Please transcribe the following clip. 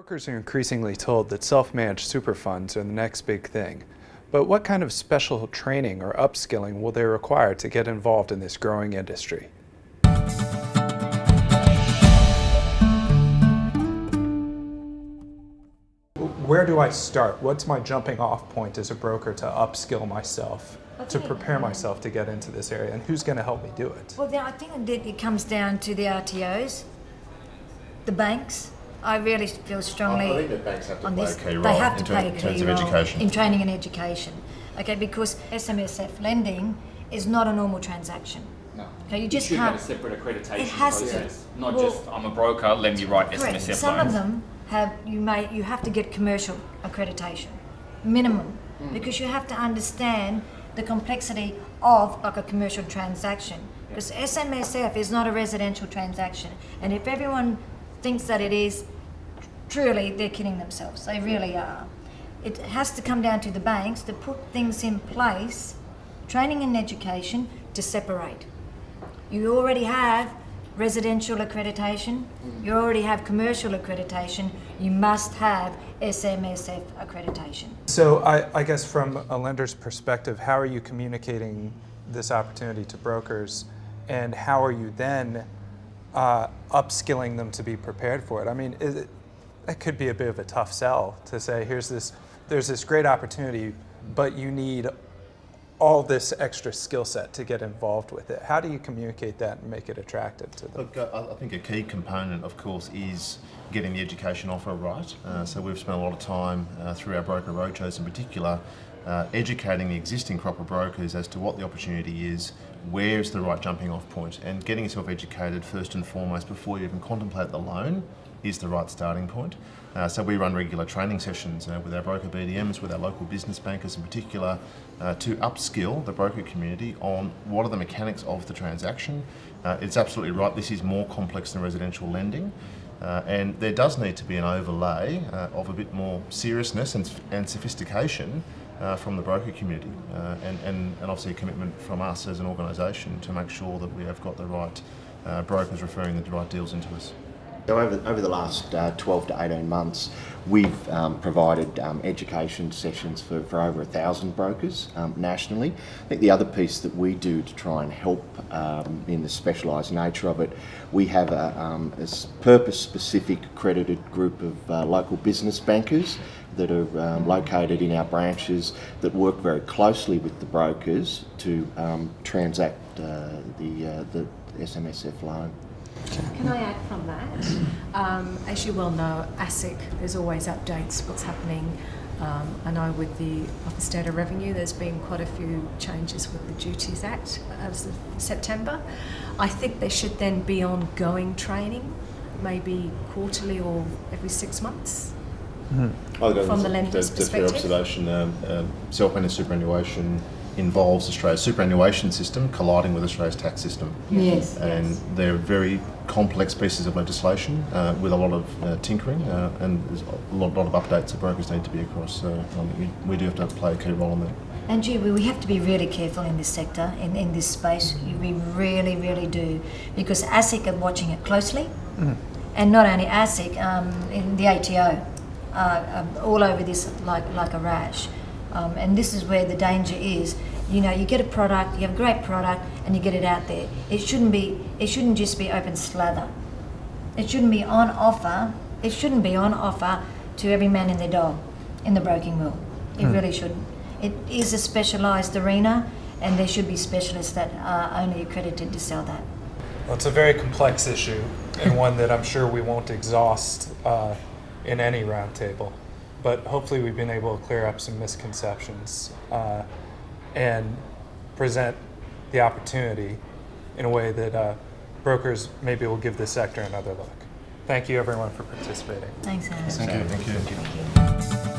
Brokers are increasingly told that self-managed super funds are the next big thing. But what kind of special training or upskilling will they require to get involved in this growing industry? Where do I start? What's my jumping off point as a broker to upskill myself, to prepare myself to get into this area, and who's going to help me do it? Well, I think that it comes down to the RTOs, the banks. I really feel strongly I think that banks have to on play this. a key role They have to play a in key terms of role education. in training and education. Okay, because SMSF lending is not a normal transaction. No. Okay, you just should can't. have a separate accreditation It has to. process, not Well, just I'm a broker, let me write Correct. SMSF Some loans. of them have you have to get commercial accreditation, minimum, because you have to understand the complexity of like a commercial transaction. Because SMSF is not a residential transaction, and if everyone thinks that it is, truly they're kidding themselves. They really are. It has to come down to the banks to put things in place, training and education to separate. You already have residential accreditation, you already have commercial accreditation, you must have SMSF accreditation. So I guess from a lender's perspective, how are you communicating this opportunity to brokers, and how are you then upskilling them to be prepared for it? I mean, that could be a bit of a tough sell to say, there's this great opportunity, but you need all this extra skill set to get involved with it. How do you communicate that and make it attractive to them? Look, I think a key component, of course, is getting the education offer right. So we've spent a lot of time through our broker roadshows in particular, educating the existing crop of brokers as to what the opportunity is, where's the right jumping off point, and getting yourself educated first and foremost before you even contemplate the loan is the right starting point. So we run regular training sessions with our broker BDMs, with our local business bankers in particular, to upskill the broker community on what are the mechanics of the transaction. It's absolutely right, this is more complex than residential lending, and there does need to be an overlay of a bit more seriousness and sophistication from the broker community, and obviously a commitment from us as an organisation to make sure that we have got the right brokers referring the right deals into us. So over the last 12 to 18 months, we've provided education sessions for over 1,000 brokers nationally. I think the other piece that we do to try and help in the specialised nature of it, we have a purpose-specific accredited group of local business bankers that are located in our branches that work very closely with the brokers to transact the SMSF loan. Can I add from that? As you well know, ASIC, there's always updates, what's happening. I know with the Office State of Revenue, there's been quite a few changes with the Duties Act as of September. I think there should then be ongoing training, maybe quarterly or every 6 months. From the lender's perspective. That's a fair observation. Self-managed superannuation involves Australia's superannuation system colliding with Australia's tax system. Yes. And they're very complex pieces of legislation with a lot of tinkering, and there's a lot of updates that brokers need to be across. So we do have to play a key role in that. And we have to be really careful in this sector, in this space. We really, really do, because ASIC are watching it closely, and not only ASIC, in the ATO, all over this like a rash. And this is where the danger is. You know, you get a product, you have a great product, and you get it out there. It shouldn't just be open slather. It shouldn't be on offer. It shouldn't be on offer to every man and their dog in the broking world. It really shouldn't. It is a specialised arena, and there should be specialists that are only accredited to sell that. Well, it's a very complex issue, and one that I'm sure we won't exhaust in any roundtable. But hopefully we've been able to clear up some misconceptions and present the opportunity in a way that brokers maybe will give this sector another look. Thank you everyone for participating. Thanks, Anna. Thank you. Thank you.